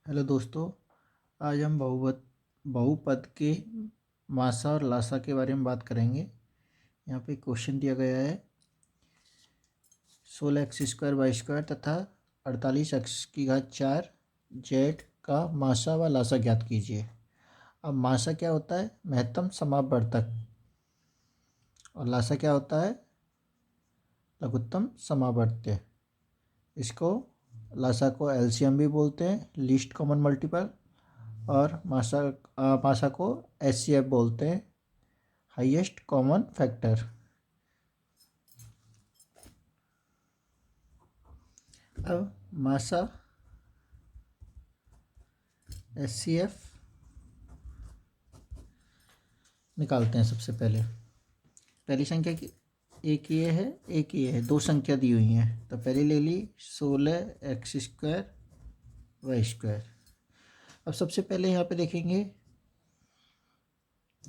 Hello दोस्तों। आज हम बहुपद के मासा और लासा के बारे में बात करेंगे। यहाँ पे क्वेश्चन दिया गया है 16x² y² तथा 48x4 जेड का मासा व लासा ज्ञात कीजिए। अब मासा क्या होता है? महत्तम समापवर्तक। और लासा क्या होता है? लघुत्तम समापवर्त्य। इसको लासा को एलसीएम भी बोलते हैं, लीस्ट कॉमन मल्टीपल, और मासा को एचसीएफ बोलते हैं, हाईएस्ट कॉमन फैक्टर। अब मासा एचसीएफ निकालते हैं। सबसे पहली संख्या की एक ये है, एक ये है, दो संख्या दी हुई हैं। तो पहले ले ली 16x² y²। अब सबसे पहले यहाँ पे देखेंगे,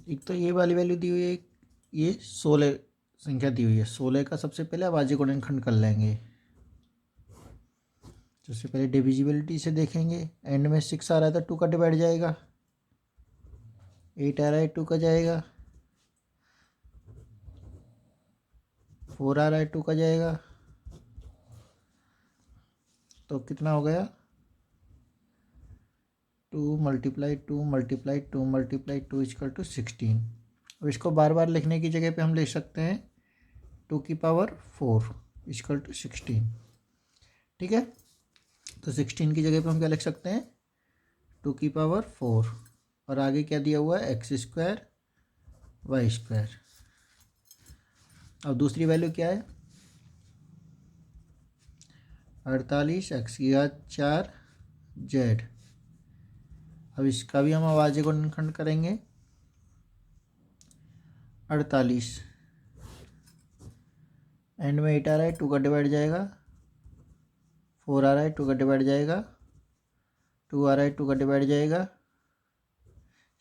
एक तो ये वाली वैल्यू दी हुई है, ये 16 संख्या दी हुई है। 16 का सबसे पहले अभाज्य गुणनखंड कर लेंगे। सबसे पहले डिविजिबिलिटी से देखेंगे, एंड में 6 आ रहा है तो 2 का डिवाइड जाएगा, 8 आ रहा है 2 का जाएगा, 4 आ रहा है 2 का जाएगा। तो कितना हो गया? 2 × 2 × 2 × 2 = 16। अब इसको बार बार लिखने की जगह पे हम लिख सकते हैं 2⁴ = 16। ठीक है, तो 16 की जगह पे हम क्या लिख सकते हैं? 2⁴। और आगे क्या दिया हुआ है? x² y²। अब दूसरी वैल्यू क्या है? 48x4 Z. अब इसका भी हम अभाज्य गुणनखंड करेंगे। 48 एंड में 8 आ रहा है 2 का डिवाइड जाएगा, 4 आ रहा है 2 का डिवाइड जाएगा, 2 आ रहा है 2 का डिवाइड जाएगा,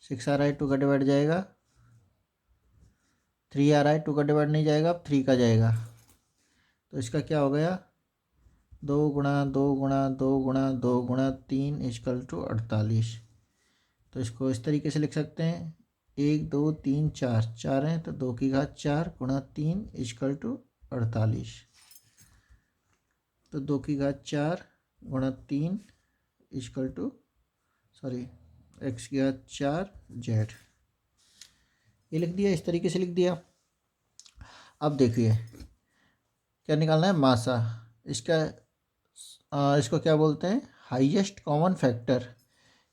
6 आ रहा है 2 का डिवाइड जाएगा, 3 आ रहा है 2 का डिवाइड नहीं जाएगा, अब 3 का जाएगा। तो इसका क्या हो गया? 2 × 2 × 2 × 2 × 3 = 48। तो इसको इस तरीके से लिख सकते हैं, 1 2 3 4, 4 हैं तो 2⁴ × 3 = 48। तो 2⁴ × 3 = x4 जेड। ये लिख दिया, इस तरीके से लिख दिया। अब देखिए क्या निकालना है? मासा। इसको क्या बोलते हैं? Highest common factor.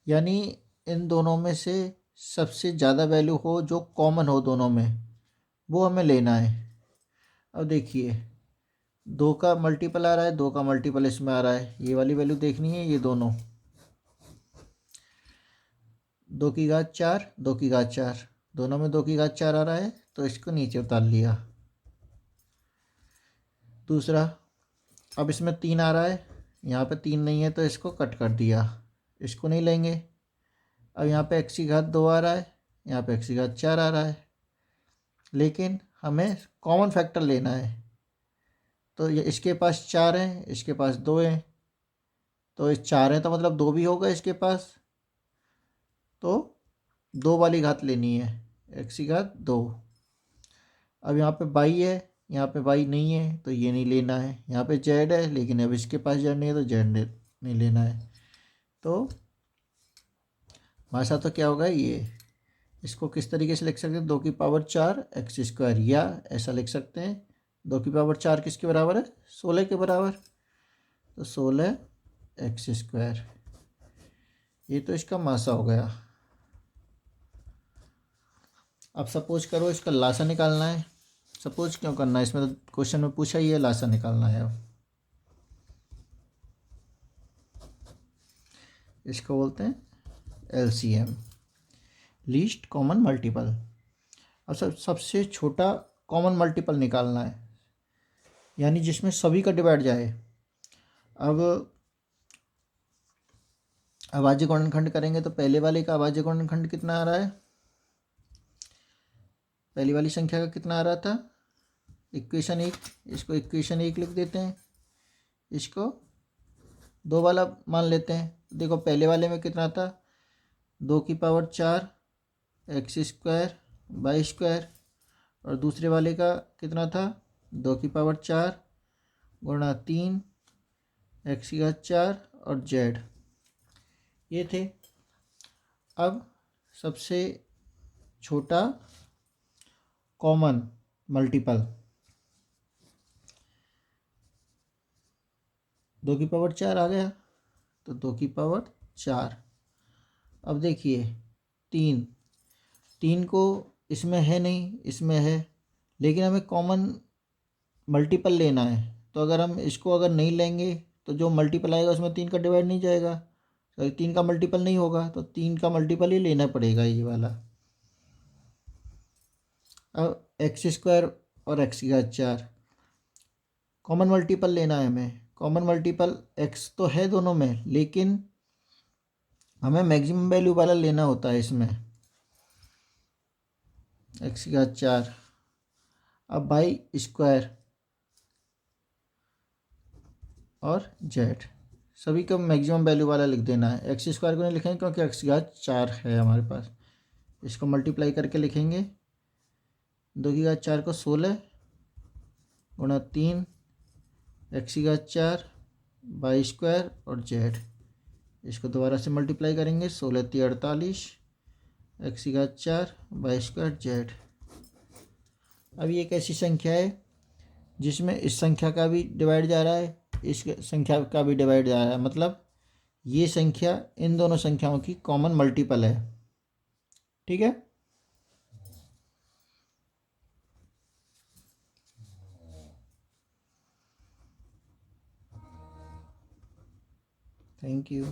यानी इन दोनों में से सबसे ज़्यादा वैल्यू हो, जो कॉमन हो दोनों में, वो हमें लेना है। अब देखिए 2 का मल्टीपल आ रहा है, 2 का मल्टीपल इसमें आ रहा है, ये वाली वैल्यू देखनी है। ये दोनों 2⁴ 2⁴, दोनों में 2⁴ आ रहा है, तो इसको नीचे उतार लिया। दूसरा, अब इसमें 3 आ रहा है, यहाँ पे 3 नहीं है तो इसको कट कर दिया, इसको नहीं लेंगे। अब यहाँ पे x⁴ 2 आ रहा है, यहाँ पे x⁴ आ रहा है, लेकिन हमें कॉमन फैक्टर लेना है। तो ये इसके पास 4 हैं, इसके पास 2 हैं, तो इस 4 हैं तो मतलब 2 भी होगा इसके पास, तो 2 वाली घात लेनी है, x⁴ 2। अब यहाँ पे y है, यहाँ पे y नहीं है तो ये नहीं लेना है। यहाँ पे z है, लेकिन अब इसके पास z नहीं है तो z नहीं लेना है। तो मासा तो क्या होगा? ये। इसको किस तरीके से लिख सकते हैं? 2⁴ x², या ऐसा लिख सकते हैं 2⁴ किसके बराबर है? 16 के बराबर। तो 16x², ये तो इसका मासा हो गया। अब सपोज करो इसका लासा निकालना है। सपोज क्यों करना है? इसमें तो क्वेश्चन में पूछा ही है, लासा निकालना है। अब इसको बोलते हैं एलसीएम, लीस्ट कॉमन मल्टीपल। अब सबसे छोटा कॉमन मल्टीपल निकालना है, यानी जिसमें सभी का डिवाइड जाए। अब अभाज्य गुणनखंड करेंगे तो पहले वाले का अभाज्य गुणनखंड कितना आ रहा है? पहली वाली संख्या का कितना आ रहा था? इक्वेशन 1। इसको इक्वेशन 1 लिख देते हैं, इसको 2 वाला मान लेते हैं। देखो पहले वाले में कितना था, 2 की power 4 X square Y square, और दूसरे वाले का कितना था, 2 की पावर 4 गुणा 3 x4 और z, ये थे। अब सबसे छोटा कॉमन मल्टीपल, 2 की पावर 4 आ गया, तो 2 की पावर 4। अब देखिए 3, 3 को इसमें है नहीं, इसमें है, लेकिन हमें कॉमन मल्टीपल लेना है। तो अगर हम इसको अगर नहीं लेंगे तो जो मल्टीपल आएगा उसमें 3 का डिवाइड नहीं जाएगा, सॉरी 3 का मल्टीपल नहीं होगा, तो 3 का मल्टीपल ही लेना पड़ेगा, ये वाला। अब एक्स स्क्वायर और x4 कॉमन मल्टीपल लेना है हमें। कॉमन मल्टीपल x तो है दोनों में, लेकिन हमें मैक्सिमम वैल्यू वाला लेना होता है इसमें, x4। अब बाई स्क्वायर और z, सभी को मैक्सिमम वैल्यू वाला लिख देना है। एक्स स्क्वायर को नहीं लिखेंगे क्योंकि x4 है हमारे पास, इसको मल्टीप्लाई करके लिखेंगे। 2 की घात 4 को 16 गुणा 3 x4 वाई स्क्वायर और z, इसको दोबारा से मल्टीप्लाई करेंगे। 16×3 = 48 x4 वाई स्क्वायर z। अब ये एक ऐसी संख्या है जिसमें इस संख्या का भी डिवाइड जा रहा है, इस संख्या का भी डिवाइड जा रहा है, मतलब ये संख्या इन दोनों संख्याओं की कॉमन मल्टीपल है। ठीक है। Thank you.